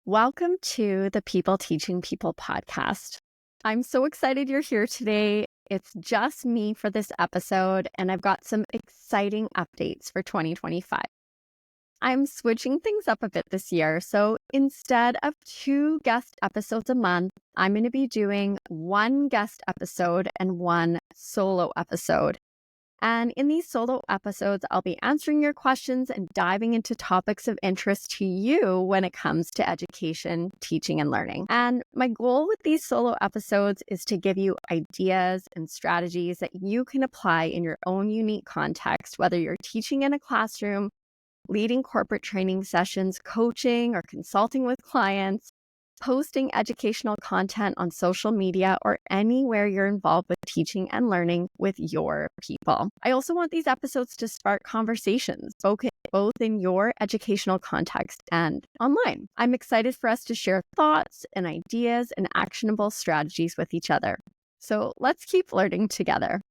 Welcome to the People Teaching People podcast. I'm so excited you're here today. It's just me for this episode, and I've got some exciting updates for 2025. I'm switching things up a bit this year, so instead of 2 guest episodes a month, I'm going to be doing 1 guest episode and 1 solo episode. And in these solo episodes, I'll be answering your questions and diving into topics of interest to you when it comes to education, teaching, and learning. And my goal with these solo episodes is to give you ideas and strategies that you can apply in your own unique context, whether you're teaching in a classroom, leading corporate training sessions, coaching or consulting with clients, posting educational content on social media, or anywhere you're involved with teaching and learning with your people. I also want these episodes to spark conversations, both in your educational context and online. I'm excited for us to share thoughts and ideas and actionable strategies with each other. So let's keep learning together.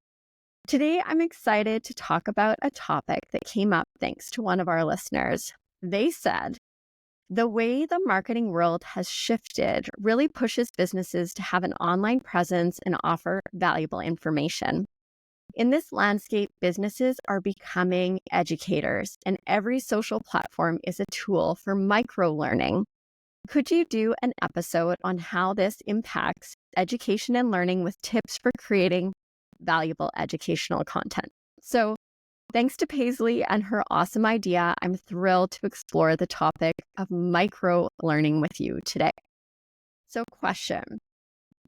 Today, I'm excited to talk about a topic that came up thanks to one of our listeners. They said, the way the marketing world has shifted really pushes businesses to have an online presence and offer valuable information. In this landscape, businesses are becoming educators, and every social platform is a tool for microlearning. Could you do an episode on how this impacts education and learning with tips for creating valuable educational content? So, thanks to Paisley and her awesome idea, I'm thrilled to explore the topic of micro-learning with you today. So, question,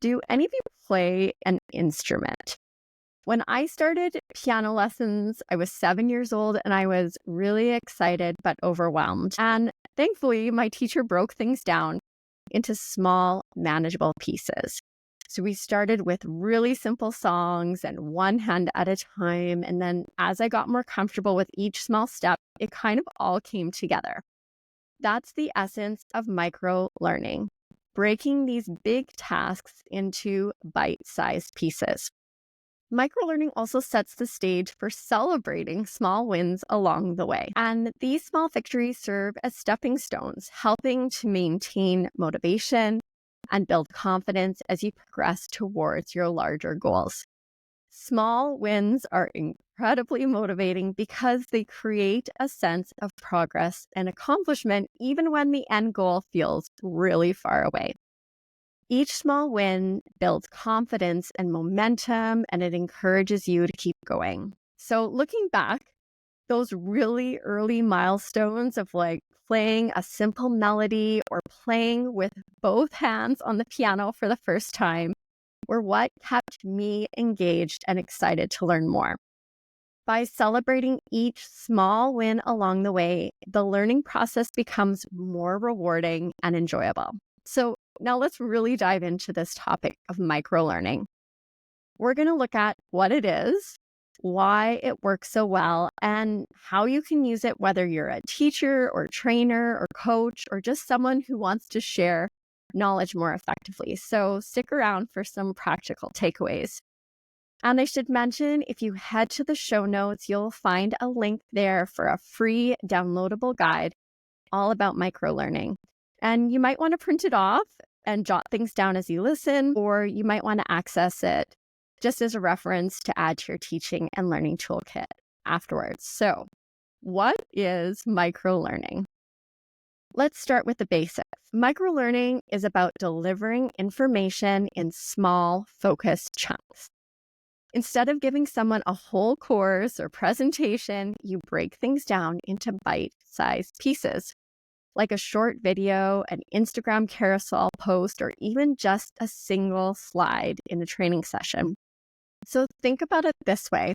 do any of you play an instrument? When I started piano lessons, I was 7 years old and I was really excited but overwhelmed. And thankfully, my teacher broke things down into small, manageable pieces. So we started with really simple songs and one hand at a time. And then as I got more comfortable with each small step, it kind of all came together. That's the essence of micro-learning, breaking these big tasks into bite-sized pieces. Microlearning also sets the stage for celebrating small wins along the way. And these small victories serve as stepping stones, helping to maintain motivation and build confidence as you progress towards your larger goals. Small wins are incredibly motivating because they create a sense of progress and accomplishment even when the end goal feels really far away. Each small win builds confidence and momentum, and it encourages you to keep going. So looking back, those really early milestones of like playing a simple melody or playing with both hands on the piano for the first time were what kept me engaged and excited to learn more. By celebrating each small win along the way, the learning process becomes more rewarding and enjoyable. So now let's really dive into this topic of microlearning. We're going to look at what it is, why it works so well, and how you can use it, whether you're a teacher or trainer or coach or just someone who wants to share knowledge more effectively. So stick around for some practical takeaways. And I should mention, if you head to the show notes, you'll find a link there for a free downloadable guide all about microlearning. And you might want to print it off and jot things down as you listen, or you might want to access it just as a reference to add to your teaching and learning toolkit afterwards. So, what is microlearning? Let's start with the basics. Microlearning is about delivering information in small, focused chunks. Instead of giving someone a whole course or presentation, you break things down into bite-sized pieces, like a short video, an Instagram carousel post, or even just a single slide in a training session. So think about it this way.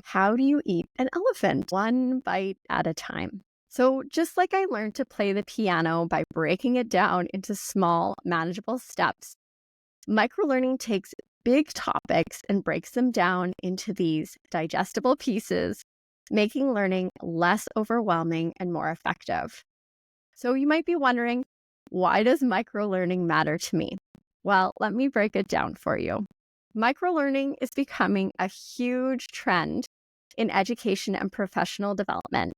How do you eat an elephant? One bite at a time. So just like I learned to play the piano by breaking it down into small, manageable steps, microlearning takes big topics and breaks them down into these digestible pieces, making learning less overwhelming and more effective. So you might be wondering, why does microlearning matter to me? Well, let me break it down for you. Microlearning is becoming a huge trend in education and professional development,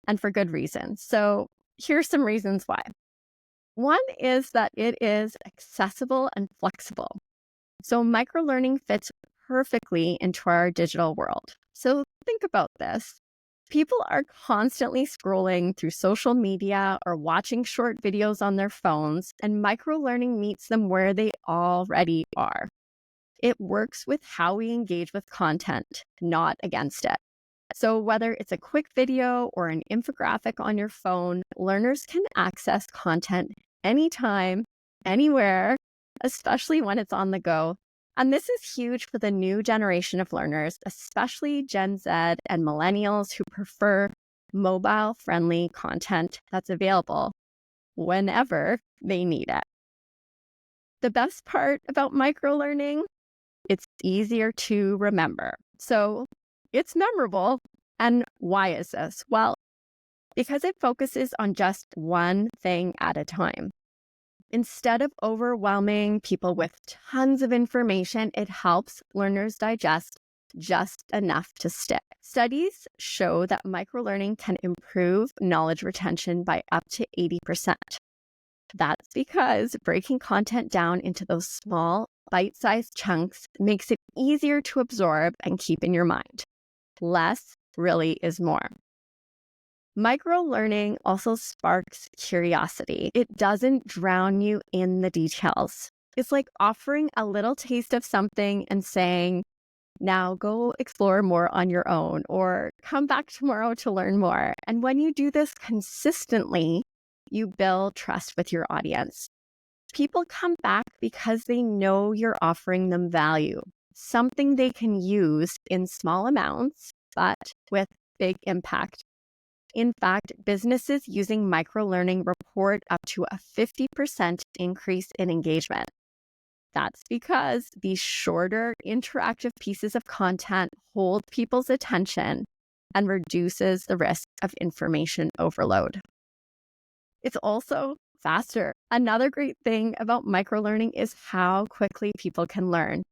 and for good reason. So here's some reasons why. One is that it is accessible and flexible. So microlearning fits perfectly into our digital world. So think about this. People are constantly scrolling through social media or watching short videos on their phones, and microlearning meets them where they already are. It works with how we engage with content, not against it. So whether it's a quick video or an infographic on your phone, learners can access content anytime, anywhere, especially when it's on the go. And this is huge for the new generation of learners, especially Gen Z and millennials who prefer mobile-friendly content that's available whenever they need it. The best part about microlearning, it's easier to remember. So it's memorable. And why is this? Well, because it focuses on just one thing at a time. Instead of overwhelming people with tons of information, it helps learners digest just enough to stick. Studies show that microlearning can improve knowledge retention by up to 80%. That's because breaking content down into those small, bite-sized chunks makes it easier to absorb and keep in your mind. Less really is more. Microlearning also sparks curiosity. It doesn't drown you in the details. It's like offering a little taste of something and saying, now go explore more on your own, or come back tomorrow to learn more. And when you do this consistently, you build trust with your audience. People come back because they know you're offering them value, something they can use in small amounts, but with big impact. In fact, businesses using microlearning report up to a 50% increase in engagement. That's because these shorter, interactive pieces of content hold people's attention and reduces the risk of information overload. It's also faster. Another great thing about microlearning is how quickly people can learn.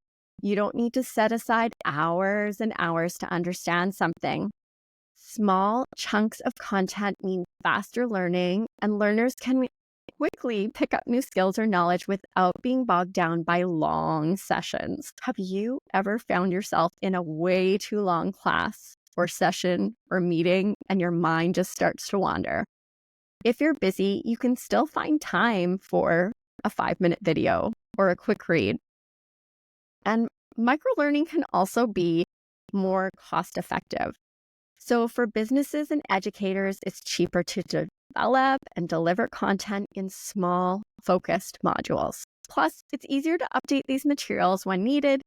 You don't need to set aside hours and hours to understand something. Small chunks of content mean faster learning, and learners can quickly pick up new skills or knowledge without being bogged down by long sessions. Have you ever found yourself in a way too long class or session or meeting and your mind just starts to wander? If you're busy, you can still find time for a 5-minute video or a quick read. And microlearning can also be more cost-effective. So for businesses and educators, it's cheaper to develop and deliver content in small, focused modules. Plus, it's easier to update these materials when needed,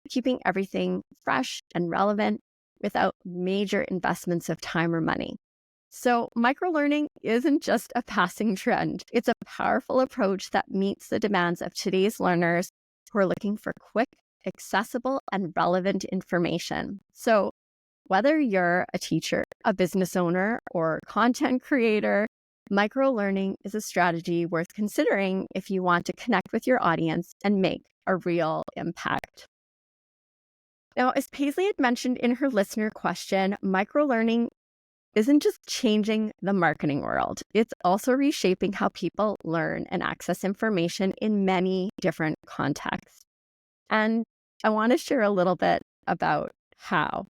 keeping everything fresh and relevant without major investments of time or money. So microlearning isn't just a passing trend. It's a powerful approach that meets the demands of today's learners who are looking for quick, accessible, and relevant information. So whether you're a teacher, a business owner, or content creator, microlearning is a strategy worth considering if you want to connect with your audience and make a real impact. Now, as Paisley had mentioned in her listener question, microlearning isn't just changing the marketing world. It's also reshaping how people learn and access information in many different contexts. And I want to share a little bit about how.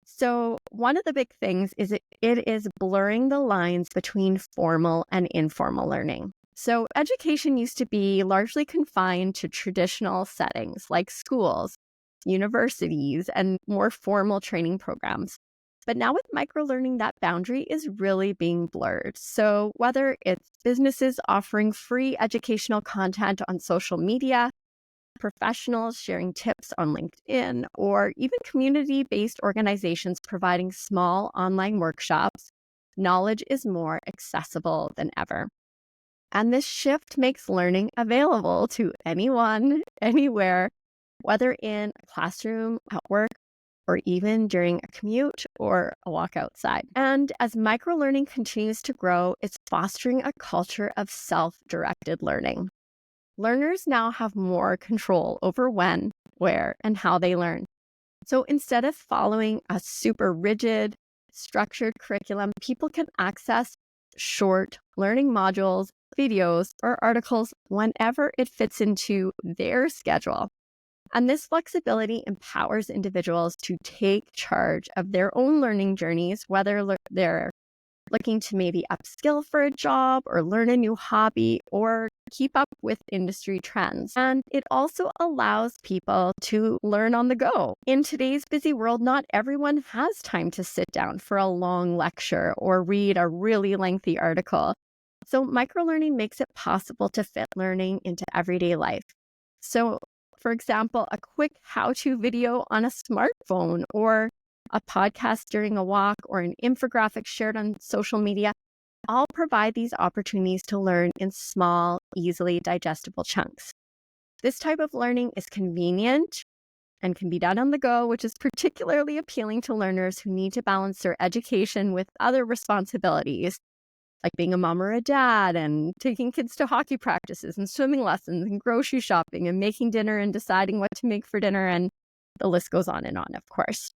So one of the big things is it is blurring the lines between formal and informal learning. So education used to be largely confined to traditional settings like schools, universities, and more formal training programs. But now with microlearning, that boundary is really being blurred. So whether it's businesses offering free educational content on social media, professionals sharing tips on LinkedIn, or even community-based organizations providing small online workshops, knowledge is more accessible than ever. And this shift makes learning available to anyone, anywhere, whether in a classroom, at work, or even during a commute or a walk outside. And as microlearning continues to grow, it's fostering a culture of self-directed learning. Learners now have more control over when, where, and how they learn. So instead of following a super rigid, structured curriculum, people can access short learning modules videos, or articles whenever it fits into their schedule. And this flexibility empowers individuals to take charge of their own learning journeys, whether they're looking to maybe upskill for a job or learn a new hobby or keep up with industry trends. And it also allows people to learn on the go. In today's busy world, not everyone has time to sit down for a long lecture or read a really lengthy article. So microlearning makes it possible to fit learning into everyday life. So, for example, a quick how-to video on a smartphone or a podcast during a walk or an infographic shared on social media all provide these opportunities to learn in small, easily digestible chunks. This type of learning is convenient and can be done on the go, which is particularly appealing to learners who need to balance their education with other responsibilities, like being a mom or a dad and taking kids to hockey practices and swimming lessons and grocery shopping and making dinner and deciding what to make for dinner. And the list goes on, of course.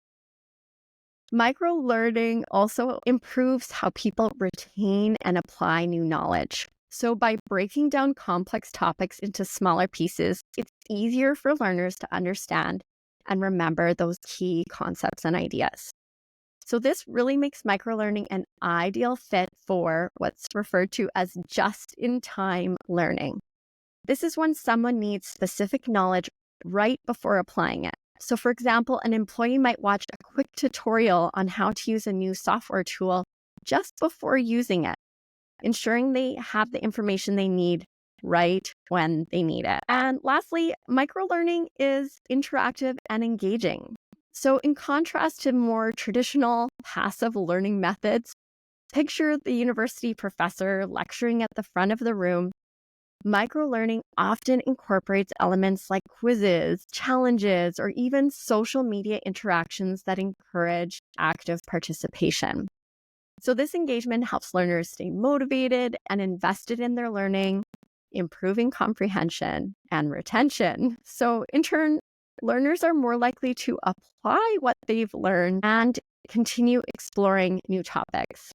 Microlearning also improves how people retain and apply new knowledge. So by breaking down complex topics into smaller pieces, it's easier for learners to understand and remember those key concepts and ideas. So this really makes microlearning an ideal fit for what's referred to as just-in-time learning. This is when someone needs specific knowledge right before applying it. So for example, an employee might watch a quick tutorial on how to use a new software tool just before using it, ensuring they have the information they need right when they need it. And lastly, microlearning is interactive and engaging. So in contrast to more traditional passive learning methods, picture the university professor lecturing at the front of the room. Microlearning often incorporates elements like quizzes, challenges, or even social media interactions that encourage active participation. So this engagement helps learners stay motivated and invested in their learning, improving comprehension and retention. So in turn, learners are more likely to apply what they've learned and continue exploring new topics.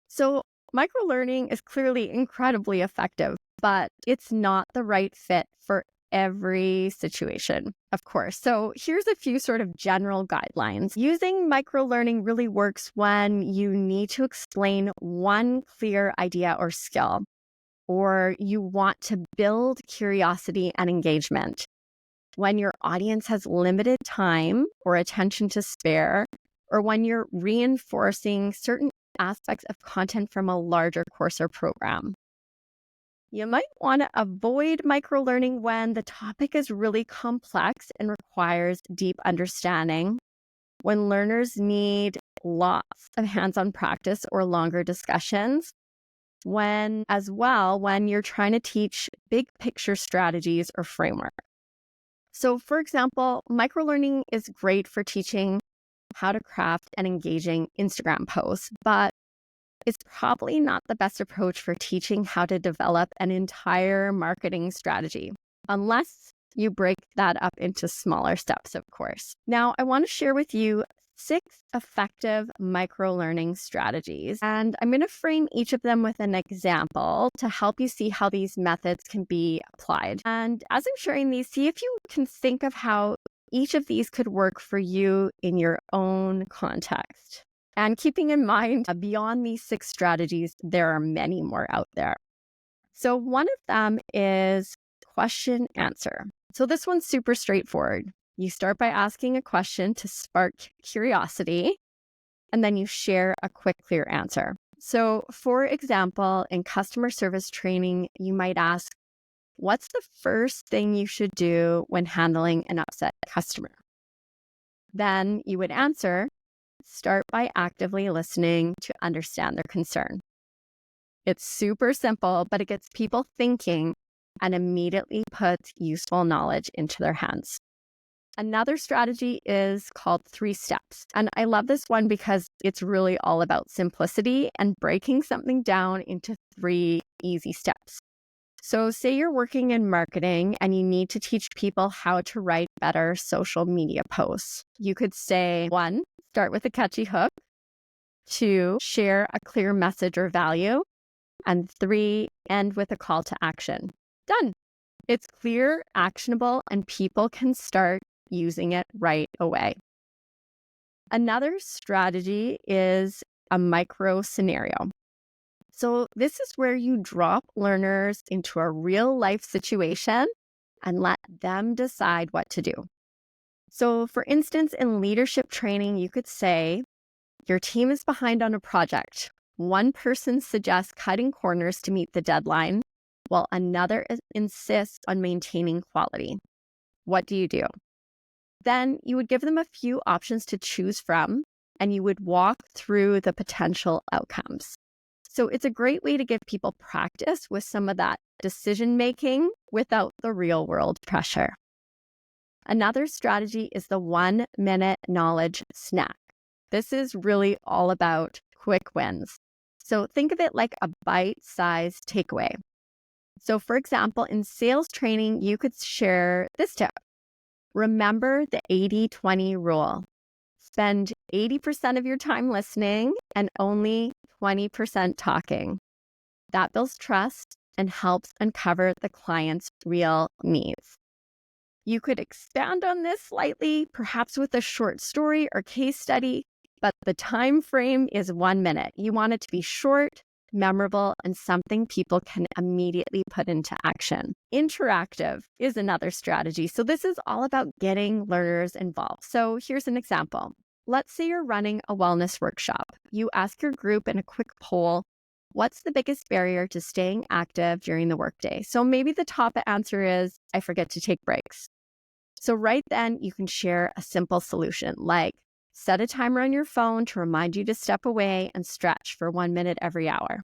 So microlearning is clearly incredibly effective, but it's not the right fit for every situation, of course. So here's a few sort of general guidelines. Using microlearning really works when you need to explain one clear idea or skill, or you want to build curiosity and engagement. When your audience has limited time or attention to spare, or when you're reinforcing certain aspects of content from a larger course or program. You might want to avoid microlearning when the topic is really complex and requires deep understanding, when learners need lots of hands-on practice or longer discussions, when you're trying to teach big picture strategies or framework. So for example, microlearning is great for teaching how to craft an engaging Instagram post, but it's probably not the best approach for teaching how to develop an entire marketing strategy, unless you break that up into smaller steps, of course. Now, I want to share with you 6 effective microlearning strategies, and I'm going to frame each of them with an example to help you see how these methods can be applied. And as I'm sharing these, see if you can think of how each of these could work for you in your own context. And keeping in mind, beyond these 6 strategies, there are many more out there. So one of them is question answer. So this one's super straightforward. You start by asking a question to spark curiosity, and then you share a quick, clear answer. So for example, in customer service training, you might ask, what's the first thing you should do when handling an upset customer? Then you would answer, start by actively listening to understand their concern. It's super simple, but it gets people thinking and immediately puts useful knowledge into their hands. Another strategy is called 3 steps. And I love this one because it's really all about simplicity and breaking something down into 3 easy steps. So say you're working in marketing and you need to teach people how to write better social media posts. You could say, 1, start with a catchy hook. 2, share a clear message or value. And 3, end with a call to action. Done. It's clear, actionable, and people can start using it right away. Another strategy is a micro scenario. So this is where you drop learners into a real life situation and let them decide what to do. So for instance, in leadership training, you could say, your team is behind on a project. One person suggests cutting corners to meet the deadline, while another insists on maintaining quality. What do you do? Then you would give them a few options to choose from, and you would walk through the potential outcomes. So it's a great way to give people practice with some of that decision making without the real world pressure. Another strategy is the 1-minute knowledge snack. This is really all about quick wins. So think of it like a bite-sized takeaway. So for example, in sales training, you could share this tip. Remember the 80-20 rule. Spend 80% of your time listening and only 20% talking. That builds trust and helps uncover the client's real needs. You could expand on this slightly, perhaps with a short story or case study, but the time frame is 1 minute. You want it to be short, memorable, and something people can immediately put into action. Interactive is another strategy. So this is all about getting learners involved. So here's an example. Let's say you're running a wellness workshop. You ask your group in a quick poll, what's the biggest barrier to staying active during the workday? So maybe the top answer is, I forget to take breaks. So right then you can share a simple solution like set a timer on your phone to remind you to step away and stretch for 1 minute every hour.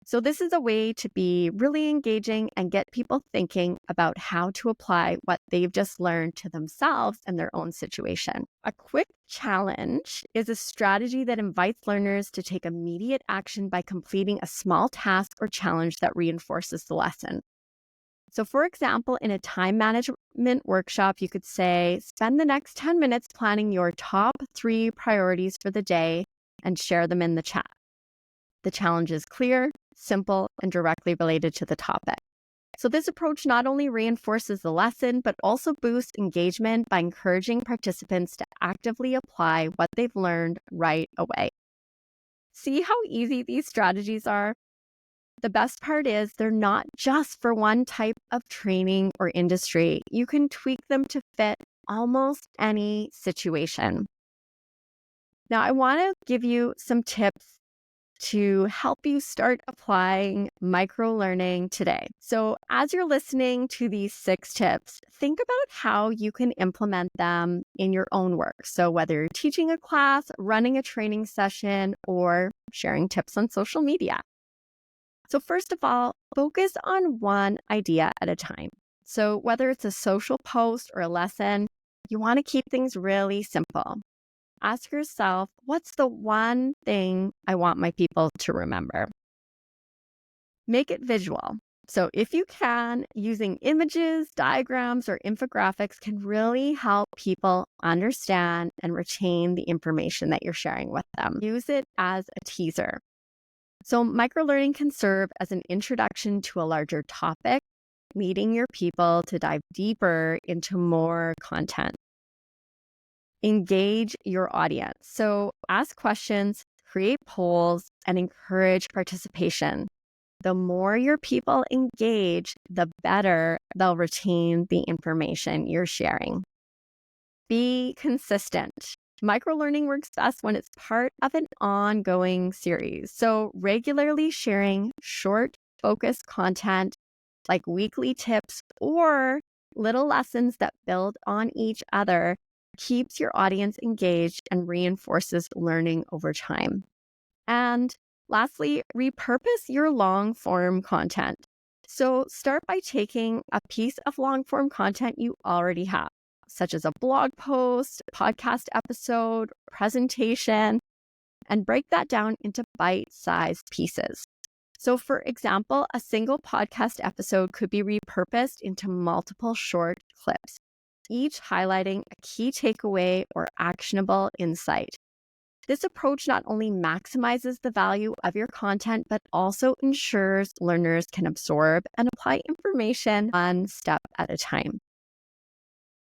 So this is a way to be really engaging and get people thinking about how to apply what they've just learned to themselves and their own situation. A quick challenge is a strategy that invites learners to take immediate action by completing a small task or challenge that reinforces the lesson. So for example, in a time management workshop, you could say, spend the next 10 minutes planning your top 3 priorities for the day and share them in the chat. The challenge is clear, simple, and directly related to the topic. So this approach not only reinforces the lesson, but also boosts engagement by encouraging participants to actively apply what they've learned right away. See how easy these strategies are? The best part is they're not just for one type of training or industry. You can tweak them to fit almost any situation. Now, I want to give you some tips to help you start applying microlearning today. So as you're listening to these 6 tips, think about how you can implement them in your own work. So whether you're teaching a class, running a training session, or sharing tips on social media. So first of all, focus on one idea at a time. So whether it's a social post or a lesson, you want to keep things really simple. Ask yourself, what's the one thing I want my people to remember? Make it visual. So if you can, using images, diagrams, or infographics can really help people understand and retain the information that you're sharing with them. Use it as a teaser. So microlearning can serve as an introduction to a larger topic, leading your people to dive deeper into more content. Engage your audience. So ask questions, create polls, and encourage participation. The more your people engage, the better they'll retain the information you're sharing. Be consistent. Microlearning works best when it's part of an ongoing series. So regularly sharing short, focused content like weekly tips or little lessons that build on each other keeps your audience engaged and reinforces learning over time. And lastly, repurpose your long-form content. So start by taking a piece of long-form content you already have, such as a blog post, podcast episode, presentation, and break that down into bite-sized pieces. So for example, a single podcast episode could be repurposed into multiple short clips, each highlighting a key takeaway or actionable insight. This approach not only maximizes the value of your content, but also ensures learners can absorb and apply information one step at a time.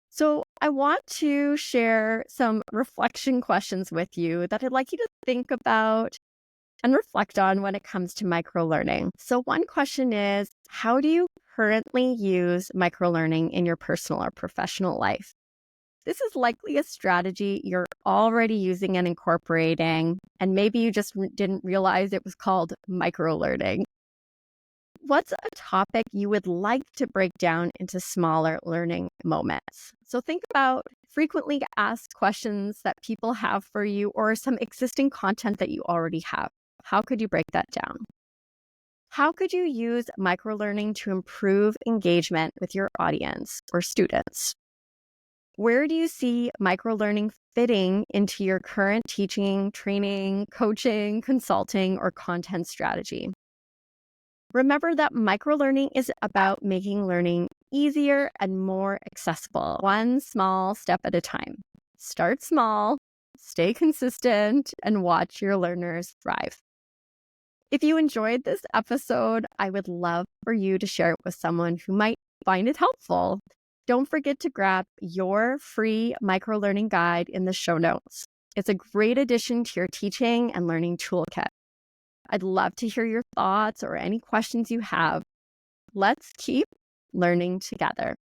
So I want to share some reflection questions with you that I'd like you to think about and reflect on when it comes to microlearning. So one question is, how do you currently use microlearning in your personal or professional life? This is likely a strategy you're already using and incorporating, and maybe you just didn't realize it was called microlearning. What's a topic you would like to break down into smaller learning moments? So think about frequently asked questions that people have for you or some existing content that you already have. How could you break that down? How could you use microlearning to improve engagement with your audience or students? Where do you see microlearning fitting into your current teaching, training, coaching, consulting, or content strategy? Remember that microlearning is about making learning easier and more accessible, one small step at a time. Start small, stay consistent, and watch your learners thrive. If you enjoyed this episode, I would love for you to share it with someone who might find it helpful. Don't forget to grab your free microlearning guide in the show notes. It's a great addition to your teaching and learning toolkit. I'd love to hear your thoughts or any questions you have. Let's keep learning together.